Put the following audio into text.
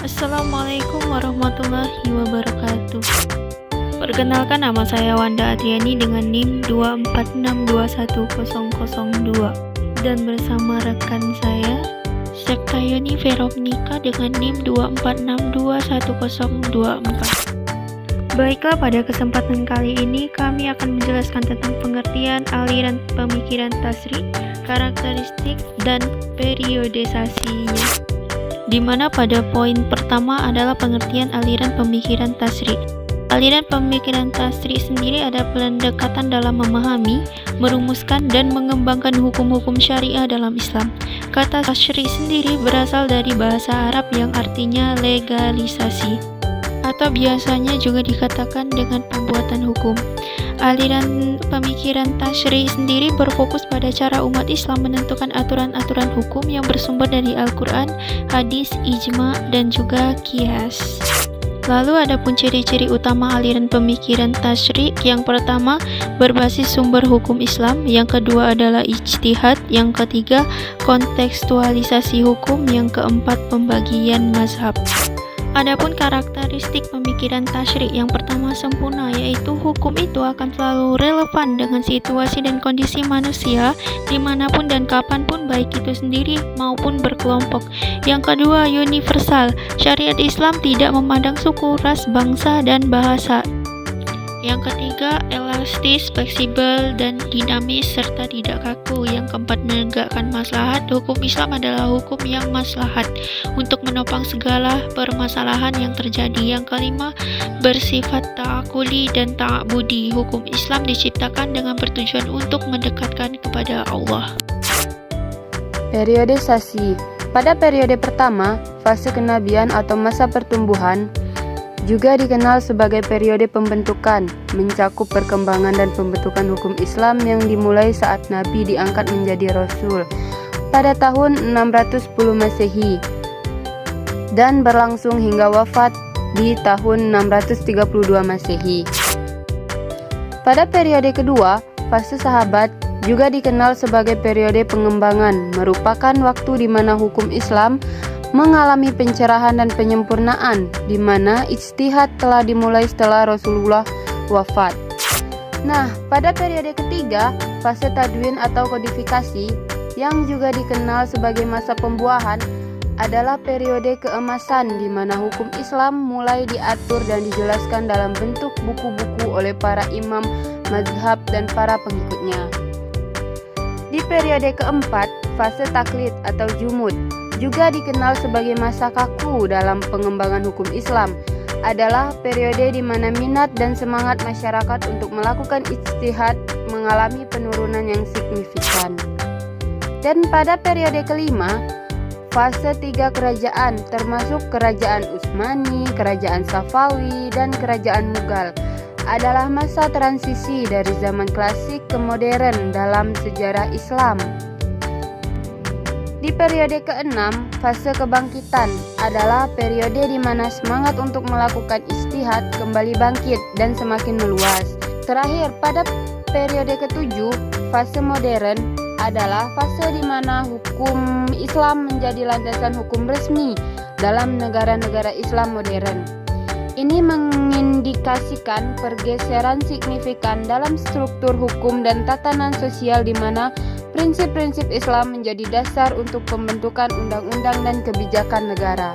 Assalamualaikum warahmatullahi wabarakatuh. Perkenalkan, nama saya Wanda Adriani dengan NIM 246210002 dan bersama rekan saya Sektayoni Veronica dengan NIM 246210024. Baiklah, pada kesempatan kali ini kami akan menjelaskan tentang pengertian aliran pemikiran tasyri', karakteristik dan periodisasinya, di mana pada poin pertama adalah pengertian aliran pemikiran tasyri'. Aliran pemikiran tasyri' sendiri ada pendekatan dalam memahami, merumuskan, dan mengembangkan hukum-hukum syariah dalam Islam. Kata tasyri' sendiri berasal dari bahasa Arab yang artinya legalisasi, atau biasanya juga dikatakan dengan pembuatan hukum. Aliran pemikiran tasyri' sendiri berfokus pada cara umat Islam menentukan aturan-aturan hukum yang bersumber dari Al-Quran, hadis, ijma, dan juga qiyas. Lalu ada pun ciri-ciri utama aliran pemikiran tasyri'. Yang pertama, berbasis sumber hukum Islam. Yang kedua adalah ijtihad. Yang ketiga, kontekstualisasi hukum. Yang keempat, pembagian mazhab. Adapun karakteristik pemikiran tasyri', yang pertama sempurna, yaitu hukum itu akan selalu relevan dengan situasi dan kondisi manusia dimanapun dan kapanpun, baik itu sendiri maupun berkelompok. Yang kedua, universal. Syariat Islam tidak memandang suku, ras, bangsa, dan bahasa. Yang ketiga, elastis, fleksibel, dan dinamis, serta tidak kaku. Yang keempat, menegakkan maslahat. Hukum Islam adalah hukum yang maslahat untuk menopang segala permasalahan yang terjadi. Yang kelima, bersifat ta'akuli dan ta'abudi. Hukum Islam diciptakan dengan bertujuan untuk mendekatkan kepada Allah. Periodisasi. Pada periode pertama, fase kenabian atau masa pertumbuhan, juga dikenal sebagai periode pembentukan, mencakup perkembangan dan pembentukan hukum Islam yang dimulai saat Nabi diangkat menjadi Rasul pada tahun 610 Masehi dan berlangsung hingga wafat di tahun 632 Masehi. Pada periode kedua, fase sahabat, juga dikenal sebagai periode pengembangan, merupakan waktu di mana hukum Islam mengalami pencerahan dan penyempurnaan, di mana ijtihad telah dimulai setelah Rasulullah wafat. Nah, pada periode ketiga, fase tadwin atau kodifikasi, yang juga dikenal sebagai masa pembuahan, adalah periode keemasan di mana hukum Islam mulai diatur dan dijelaskan dalam bentuk buku-buku oleh para imam mazhab dan para pengikutnya. Di periode keempat, fase taklid atau jumud, juga dikenal sebagai masa kaku dalam pengembangan hukum Islam, adalah periode di mana minat dan semangat masyarakat untuk melakukan ijtihad mengalami penurunan yang signifikan. Dan pada periode kelima, fase tiga kerajaan, termasuk kerajaan Utsmani, kerajaan Safawi, dan kerajaan Mughal, adalah masa transisi dari zaman klasik ke modern dalam sejarah Islam. Di periode ke-6, fase kebangkitan adalah periode di mana semangat untuk melakukan ijtihad kembali bangkit dan semakin meluas. Terakhir, pada periode ke-7, fase modern adalah fase di mana hukum Islam menjadi landasan hukum resmi dalam negara-negara Islam modern. Ini mengindikasikan pergeseran signifikan dalam struktur hukum dan tatanan sosial di mana prinsip-prinsip Islam menjadi dasar untuk pembentukan undang-undang dan kebijakan negara.